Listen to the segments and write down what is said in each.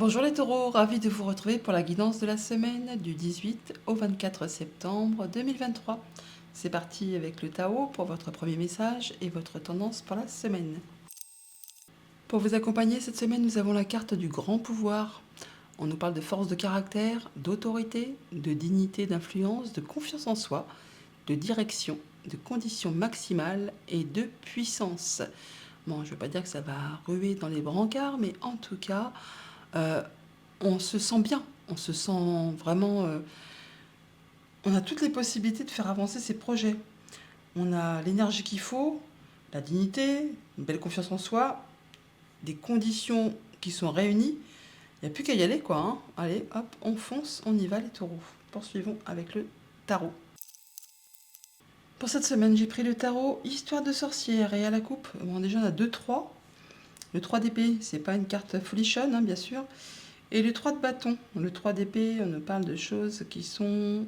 Bonjour les taureaux, ravi de vous retrouver pour la guidance de la semaine du 18 au 24 septembre 2023. C'est parti avec le Tao pour votre premier message et votre tendance pour la semaine. Pour vous accompagner cette semaine, nous avons la carte du grand pouvoir. On nous parle de force de caractère, d'autorité, de dignité, d'influence, de confiance en soi, de direction, de conditions maximales et de puissance. Bon, je ne veux pas dire que ça va ruer dans les brancards, mais en tout cas, euh, on se sent bien, on se sent vraiment... on a toutes les possibilités de faire avancer ses projets. On a l'énergie qu'il faut, la dignité, une belle confiance en soi, des conditions qui sont réunies. Il n'y a plus qu'à y aller, quoi. Hein. Allez, hop, on fonce, on y va les taureaux. Poursuivons avec le tarot. Pour cette semaine, j'ai pris le tarot Histoire de sorcière et à la coupe. Bon, déjà, on a 2-3. Le 3 d'épée, c'est pas une carte folichonne, hein, bien sûr. Et le 3 de bâton. Le 3 d'épée, on nous parle de choses qui sont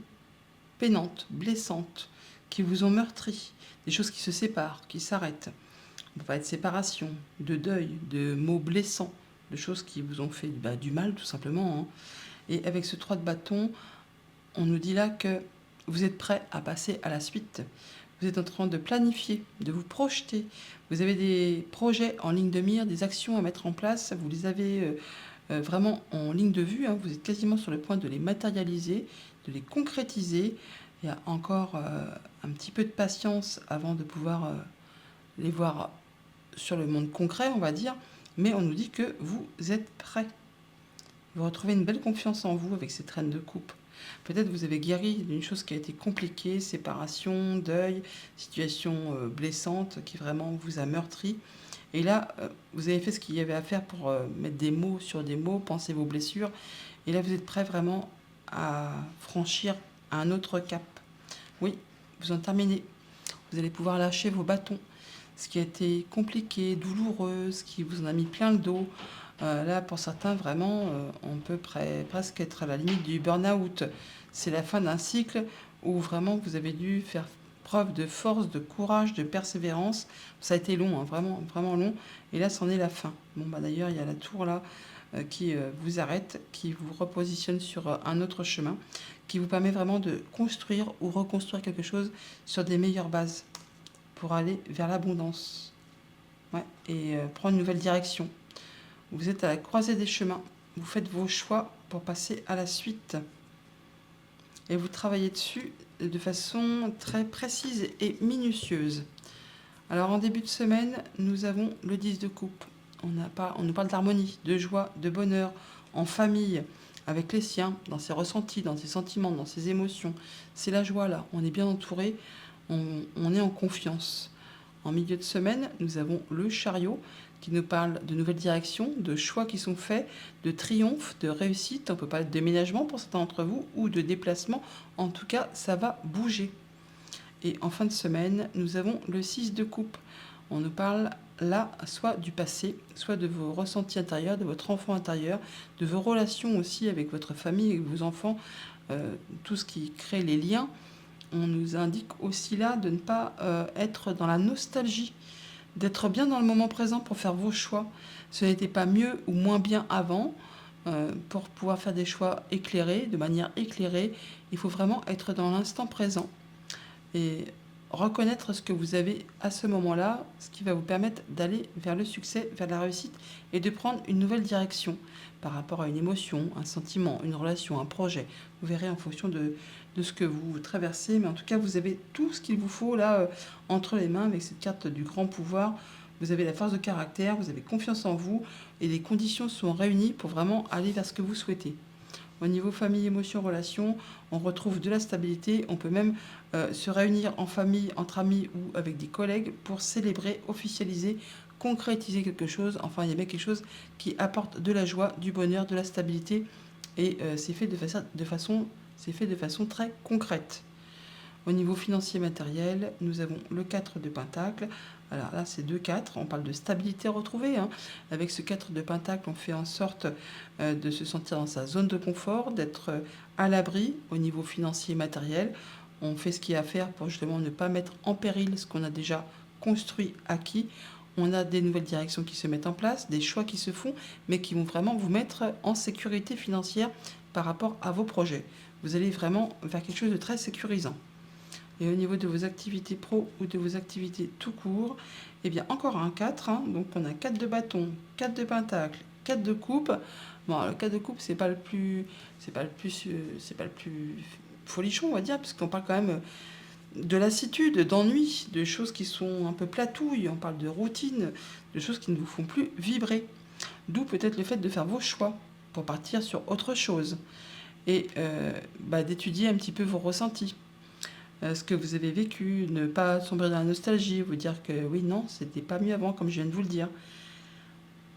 peinantes, blessantes, qui vous ont meurtri, des choses qui se séparent, qui s'arrêtent. On peut pas être séparation, de deuil, de mots blessants, de choses qui vous ont fait du mal tout simplement. Hein. Et avec ce 3 de bâton, on nous dit là que vous êtes prêt à passer à la suite. Vous êtes en train de planifier, de vous projeter. Vous avez des projets en ligne de mire, des actions à mettre en place. Vous les avez vraiment en ligne de vue. Hein. Vous êtes quasiment sur le point de les matérialiser, de les concrétiser. Il y a encore un petit peu de patience avant de pouvoir les voir sur le monde concret, on va dire. Mais on nous dit que vous êtes prêt. Vous retrouvez une belle confiance en vous avec cette reine de coupe. Peut-être vous avez guéri d'une chose qui a été compliquée, séparation, deuil, situation blessante qui vraiment vous a meurtri. Et là, vous avez fait ce qu'il y avait à faire pour mettre des mots sur des mots, penser vos blessures. Et là, vous êtes prêt vraiment à franchir un autre cap. Oui, vous en terminez. Vous allez pouvoir lâcher vos bâtons. Ce qui a été compliqué, douloureux, ce qui vous en a mis plein le dos. Là, pour certains, vraiment, on peut presque être à la limite du burn-out. C'est la fin d'un cycle où vraiment vous avez dû faire preuve de force, de courage, de persévérance. Ça a été long, hein, vraiment, vraiment long. Et là, c'en est la fin. Bon, d'ailleurs, il y a la tour là qui vous arrête, qui vous repositionne sur un autre chemin, qui vous permet vraiment de construire ou reconstruire quelque chose sur des meilleures bases pour aller vers l'abondance. Ouais, et prendre une nouvelle direction. Vous êtes à la croisée des chemins. Vous faites vos choix pour passer à la suite. Et vous travaillez dessus de façon très précise et minutieuse. Alors en début de semaine, nous avons le 10 de coupe. On nous parle d'harmonie, de joie, de bonheur, en famille, avec les siens, dans ses ressentis, dans ses sentiments, dans ses émotions. C'est la joie là, on est bien entouré, on est en confiance. En milieu de semaine, nous avons le chariot qui nous parle de nouvelles directions, de choix qui sont faits, de triomphe, de réussite. On peut parler de déménagement pour certains d'entre vous ou de déplacement. En tout cas, ça va bouger. Et en fin de semaine, nous avons le 6 de coupe. On nous parle là soit du passé, soit de vos ressentis intérieurs, de votre enfant intérieur, de vos relations aussi avec votre famille, avec vos enfants, tout ce qui crée les liens. On nous indique aussi là de ne pas être dans la nostalgie, d'être bien dans le moment présent pour faire vos choix. Ce n'était pas mieux ou moins bien avant. Pour pouvoir faire des choix éclairés, de manière éclairée, il faut vraiment être dans l'instant présent et reconnaître ce que vous avez à ce moment-là, ce qui va vous permettre d'aller vers le succès, vers la réussite et de prendre une nouvelle direction par rapport à une émotion, un sentiment, une relation, un projet. Vous verrez en fonction de ce que vous traversez, mais en tout cas, vous avez tout ce qu'il vous faut là entre les mains avec cette carte du grand pouvoir. Vous avez la force de caractère, vous avez confiance en vous et les conditions sont réunies pour vraiment aller vers ce que vous souhaitez. Au niveau famille, émotion, relation, on retrouve de la stabilité. On peut même se réunir en famille, entre amis ou avec des collègues pour célébrer, officialiser, concrétiser quelque chose. Enfin, il y a bien quelque chose qui apporte de la joie, du bonheur, de la stabilité. Et c'est fait de façon très concrète. Au niveau financier matériel, nous avons le 4 de Pentacle. Alors là, c'est 2-4. On parle de stabilité retrouvée. Hein. Avec ce 4 de Pentacle, on fait en sorte de se sentir dans sa zone de confort, d'être à l'abri au niveau financier et matériel. On fait ce qu'il y a à faire pour justement ne pas mettre en péril ce qu'on a déjà construit, acquis. On a des nouvelles directions qui se mettent en place, des choix qui se font, mais qui vont vraiment vous mettre en sécurité financière par rapport à vos projets. Vous allez vraiment vers quelque chose de très sécurisant. Et au niveau de vos activités pro ou de vos activités tout court, eh bien encore un 4, hein. Donc on a 4 de bâton, 4 de pentacle, 4 de coupe. Bon, alors, le 4 de coupe, c'est pas le plus folichon, on va dire, puisqu'on parle quand même de lassitude, d'ennui, de choses qui sont un peu platouilles, on parle de routine, de choses qui ne vous font plus vibrer. D'où peut-être le fait de faire vos choix pour partir sur autre chose et d'étudier un petit peu vos ressentis, ce que vous avez vécu, ne pas sombrer dans la nostalgie, vous dire que oui, non, c'était pas mieux avant, comme je viens de vous le dire.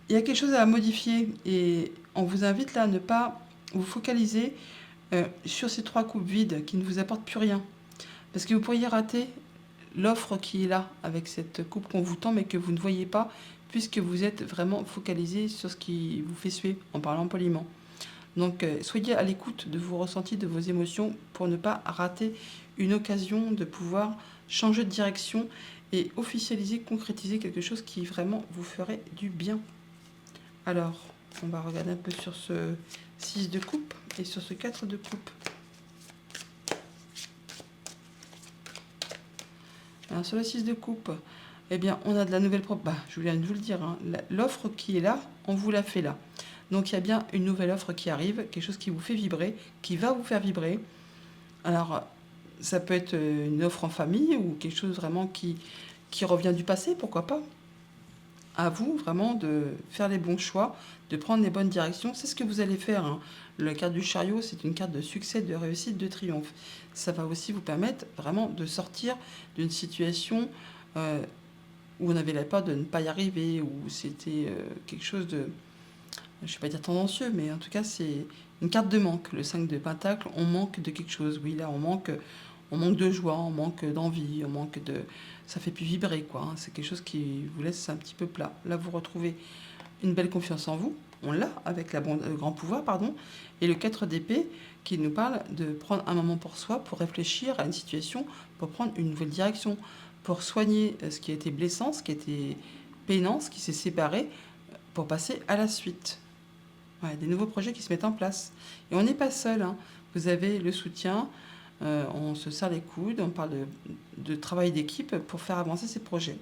Il y a quelque chose à modifier et on vous invite là à ne pas vous focaliser sur ces 3 coupes vides qui ne vous apportent plus rien. Parce que vous pourriez rater l'offre qui est là avec cette coupe qu'on vous tend mais que vous ne voyez pas puisque vous êtes vraiment focalisé sur ce qui vous fait suer en parlant poliment. Donc soyez à l'écoute de vos ressentis, de vos émotions pour ne pas rater une occasion de pouvoir changer de direction et officialiser, concrétiser quelque chose qui vraiment vous ferait du bien. Alors, on va regarder un peu sur ce 6 de coupe et sur ce 4 de coupe. Alors, sur le 6 de coupe, eh bien, on a de la nouvelle je viens de vous le dire, hein, l'offre qui est là, on vous la fait là. Donc, il y a bien une nouvelle offre qui arrive, quelque chose qui vous fait vibrer, qui va vous faire vibrer. Alors, ça peut être une offre en famille ou quelque chose vraiment qui revient du passé, pourquoi pas. À vous vraiment de faire les bons choix, de prendre les bonnes directions. C'est ce que vous allez faire, hein. La carte du chariot, c'est une carte de succès, de réussite, de triomphe. Ça va aussi vous permettre vraiment de sortir d'une situation où on avait la peur de ne pas y arriver, où c'était quelque chose de, je ne vais pas dire tendancieux, mais en tout cas c'est une carte de manque. Le 5 de pentacle, on manque de quelque chose. Oui, là on manque de joie, on manque d'envie, on manque de... Ça fait plus vibrer, quoi, hein. C'est quelque chose qui vous laisse un petit peu plat. Là, vous retrouvez une belle confiance en vous. On l'a avec le grand pouvoir, pardon. Et le 4 d'épée qui nous parle de prendre un moment pour soi, pour réfléchir à une situation, pour prendre une nouvelle direction, pour soigner ce qui a été blessant, ce qui a été peinant, ce qui s'est séparé, pour passer à la suite. Ouais, des nouveaux projets qui se mettent en place. Et on n'est pas seul, hein. Vous avez le soutien, on se serre les coudes, on parle de travail d'équipe pour faire avancer ces projets.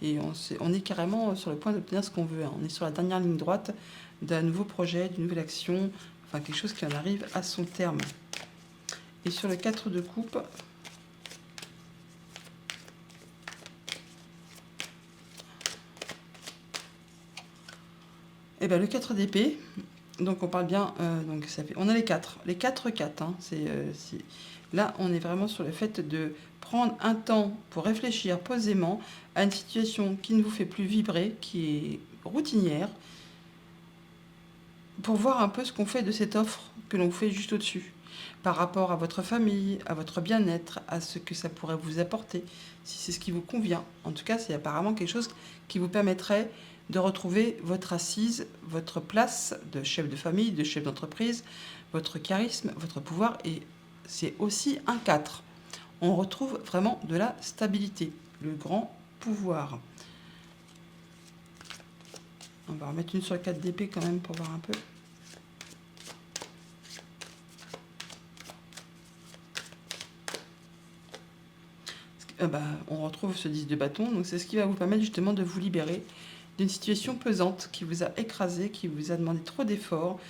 Et on est carrément sur le point d'obtenir ce qu'on veut, hein. On est sur la dernière ligne droite d'un nouveau projet, d'une nouvelle action, enfin quelque chose qui en arrive à son terme. Et sur le 4 de coupe, et ben le 4 d'épée, donc on parle bien, donc ça fait, on a les 4, les 4, hein, là on est vraiment sur le fait de prendre un temps pour réfléchir posément à une situation qui ne vous fait plus vibrer, qui est routinière, pour voir un peu ce qu'on fait de cette offre que l'on vous fait juste au-dessus, par rapport à votre famille, à votre bien-être, à ce que ça pourrait vous apporter, si c'est ce qui vous convient. En tout cas, c'est apparemment quelque chose qui vous permettrait de retrouver votre assise, votre place de chef de famille, de chef d'entreprise, votre charisme, votre pouvoir, et c'est aussi un 4. On retrouve vraiment de la stabilité, le grand pouvoir. On va remettre une sur le 4 d'épée quand même pour voir un peu. On retrouve ce 10 de bâton, donc c'est ce qui va vous permettre justement de vous libérer d'une situation pesante qui vous a écrasé, qui vous a demandé trop d'efforts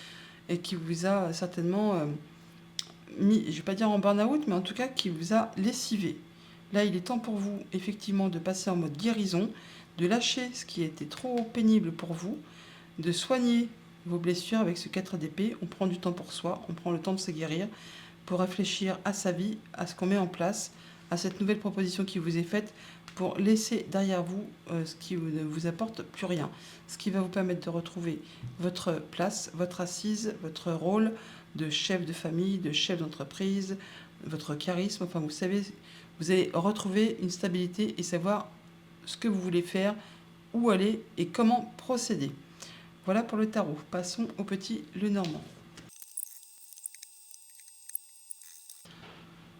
et qui vous a certainement mis, je ne vais pas dire en burn-out, mais en tout cas qui vous a lessivé. Là, il est temps pour vous effectivement de passer en mode guérison, de lâcher ce qui était trop pénible pour vous, de soigner vos blessures avec ce 4 d'épée. On prend du temps pour soi, on prend le temps de se guérir pour réfléchir à sa vie, à ce qu'on met en place, à cette nouvelle proposition qui vous est faite pour laisser derrière vous ce qui ne vous apporte plus rien. Ce qui va vous permettre de retrouver votre place, votre assise, votre rôle de chef de famille, de chef d'entreprise, votre charisme. Enfin, vous savez, vous allez retrouver une stabilité et savoir ce que vous voulez faire, où aller et comment procéder. Voilà pour le tarot. Passons au petit Lenormand.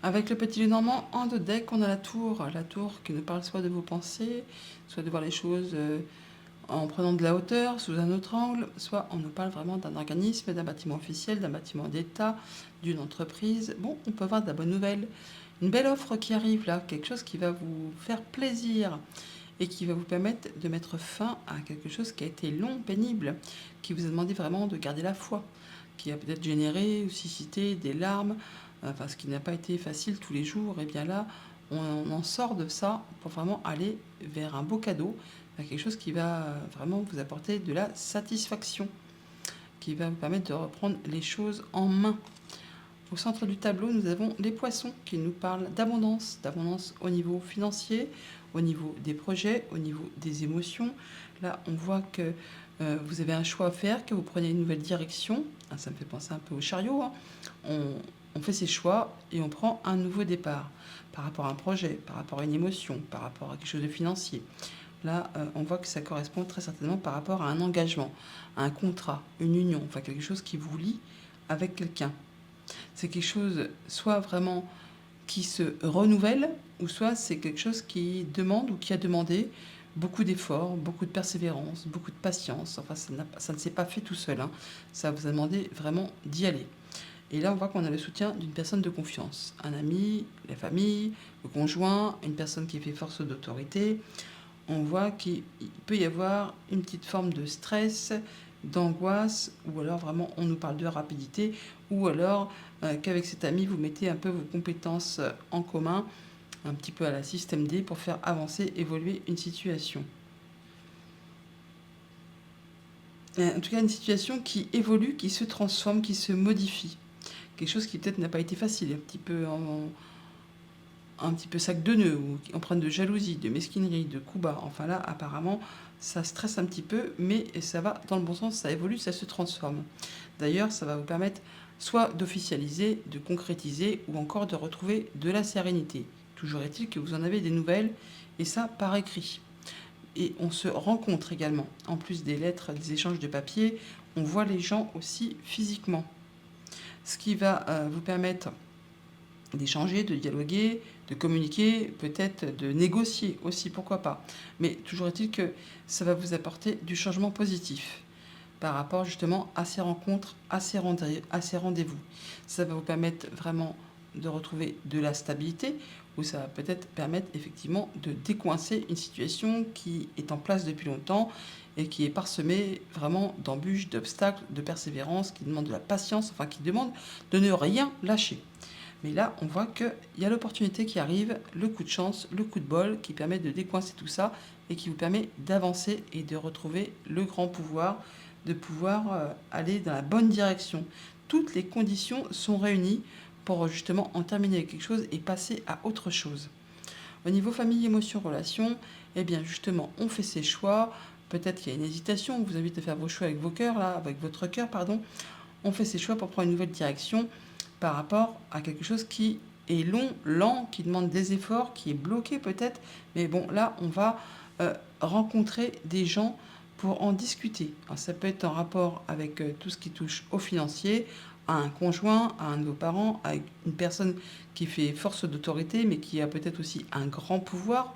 Avec le petit Lenormand en dos de deck, on a la tour qui nous parle soit de vos pensées, soit de voir les choses en prenant de la hauteur, sous un autre angle, soit on nous parle vraiment d'un organisme, d'un bâtiment officiel, d'un bâtiment d'État, d'une entreprise. Bon, on peut avoir de la bonne nouvelle, une belle offre qui arrive là, quelque chose qui va vous faire plaisir et qui va vous permettre de mettre fin à quelque chose qui a été long, pénible, qui vous a demandé vraiment de garder la foi, qui a peut-être généré ou suscité des larmes, enfin ce qui n'a pas été facile tous les jours. Et bien là, on en sort de ça pour vraiment aller vers un beau cadeau, vers quelque chose qui va vraiment vous apporter de la satisfaction, qui va vous permettre de reprendre les choses en main. Au centre du tableau, nous avons les poissons qui nous parlent d'abondance, d'abondance au niveau financier, au niveau des projets, au niveau des émotions. Là, on voit que vous avez un choix à faire, que vous prenez une nouvelle direction. Ah, ça me fait penser un peu au chariot, hein. On fait ses choix et on prend un nouveau départ par rapport à un projet, par rapport à une émotion, par rapport à quelque chose de financier. Là, on voit que ça correspond très certainement par rapport à un engagement, à un contrat, une union, enfin quelque chose qui vous lie avec quelqu'un. C'est quelque chose soit vraiment qui se renouvelle, ou soit c'est quelque chose qui demande ou qui a demandé beaucoup d'efforts, beaucoup de persévérance, beaucoup de patience. Enfin, ça ne s'est pas fait tout seul, hein. Ça vous a demandé vraiment d'y aller. Et là, on voit qu'on a le soutien d'une personne de confiance. Un ami, la famille, le conjoint, une personne qui fait force d'autorité. On voit qu'il peut y avoir une petite forme de stress, d'angoisse, ou alors vraiment on nous parle de rapidité, ou alors qu'avec cet ami vous mettez un peu vos compétences en commun, un petit peu à la système D pour faire avancer, évoluer une situation. En tout cas une situation qui évolue, qui se transforme, qui se modifie. Quelque chose qui peut-être n'a pas été facile, un petit peu sac de nœuds, ou empreinte de jalousie, de mesquinerie, de coups bas. Enfin là, apparemment, ça stresse un petit peu, mais ça va dans le bon sens, ça évolue, ça se transforme. D'ailleurs, ça va vous permettre soit d'officialiser, de concrétiser, ou encore de retrouver de la sérénité. Toujours est-il que vous en avez des nouvelles, et ça par écrit. Et on se rencontre également. En plus des lettres, des échanges de papier, on voit les gens aussi physiquement. Ce qui va vous permettre d'échanger, de dialoguer, de communiquer, peut-être de négocier aussi, pourquoi pas. Mais toujours est-il que ça va vous apporter du changement positif par rapport justement à ces rencontres, à ces rendez-vous. Ça va vous permettre vraiment de retrouver de la stabilité, ou ça va peut-être permettre effectivement de décoincer une situation qui est en place depuis longtemps et qui est parsemée vraiment d'embûches, d'obstacles, de persévérance, qui demande de la patience, enfin qui demande de ne rien lâcher. Mais là, on voit qu'il y a l'opportunité qui arrive, le coup de chance, le coup de bol qui permet de décoincer tout ça et qui vous permet d'avancer et de retrouver le grand pouvoir, de pouvoir aller dans la bonne direction. Toutes les conditions sont réunies pour justement en terminer avec quelque chose et passer à autre chose. Au niveau famille, émotion, relation, eh bien justement, on fait ses choix. Peut-être qu'il y a une hésitation, on vous invite à faire vos choix avec vos cœurs, là, avec votre cœur, pardon. On fait ses choix pour prendre une nouvelle direction par rapport à quelque chose qui est long, lent, qui demande des efforts, qui est bloqué peut-être. Mais bon, là, on va rencontrer des gens pour en discuter. Alors, ça peut être en rapport avec tout ce qui touche au financier, à un conjoint, à un de vos parents, à une personne qui fait force d'autorité, mais qui a peut-être aussi un grand pouvoir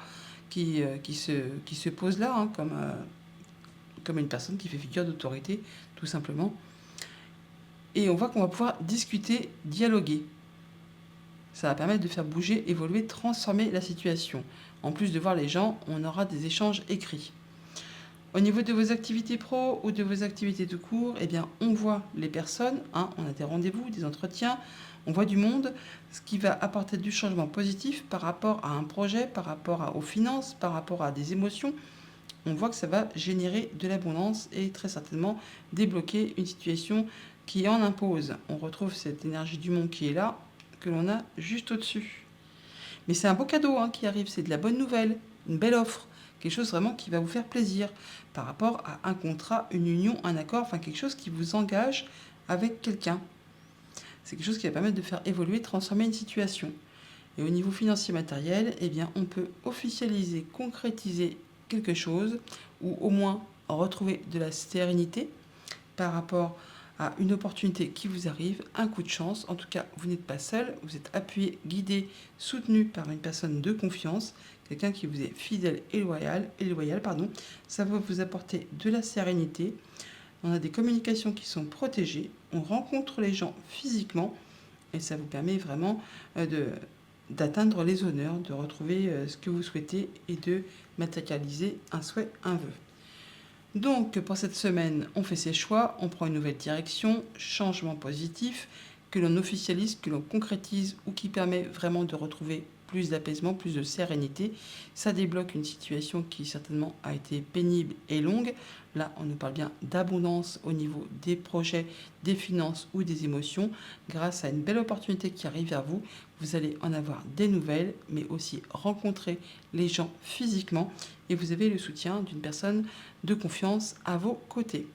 qui se pose là, hein, comme une personne qui fait figure d'autorité, tout simplement. Et on voit qu'on va pouvoir discuter, dialoguer. Ça va permettre de faire bouger, évoluer, transformer la situation. En plus de voir les gens, on aura des échanges écrits. Au niveau de vos activités pro ou de vos activités de cours, eh bien, on voit les personnes, hein, on a des rendez-vous, des entretiens, on voit du monde, ce qui va apporter du changement positif par rapport à un projet, par rapport aux finances, par rapport à des émotions. On voit que ça va générer de l'abondance et très certainement débloquer une situation qui en impose. On retrouve cette énergie du monde qui est là, que l'on a juste au-dessus. Mais c'est un beau cadeau hein, qui arrive, c'est de la bonne nouvelle, une belle offre, quelque chose vraiment qui va vous faire plaisir par rapport à un contrat, une union, un accord, enfin quelque chose qui vous engage avec quelqu'un. C'est quelque chose qui va permettre de faire évoluer, transformer une situation. Et au niveau financier matériel, eh bien, on peut officialiser, concrétiser quelque chose, ou au moins retrouver de la sérénité par rapport à une opportunité qui vous arrive, un coup de chance. En tout cas, vous n'êtes pas seul, vous êtes appuyé, guidé, soutenu par une personne de confiance, quelqu'un qui vous est fidèle et loyal, pardon. Ça va vous apporter de la sérénité. On a des communications qui sont protégées, on rencontre les gens physiquement et ça vous permet vraiment d'atteindre les honneurs, de retrouver ce que vous souhaitez et de matérialiser un souhait, un vœu. Donc pour cette semaine, on fait ses choix, on prend une nouvelle direction, changement positif, que l'on officialise, que l'on concrétise ou qui permet vraiment de retrouver plus d'apaisement, plus de sérénité. Ça débloque une situation qui certainement a été pénible et longue. Là, on nous parle bien d'abondance au niveau des projets, des finances ou des émotions. Grâce à une belle opportunité qui arrive vers vous, vous allez en avoir des nouvelles, mais aussi rencontrer les gens physiquement et vous avez le soutien d'une personne de confiance à vos côtés.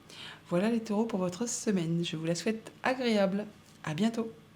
Voilà les taureaux pour votre semaine. Je vous la souhaite agréable. À bientôt.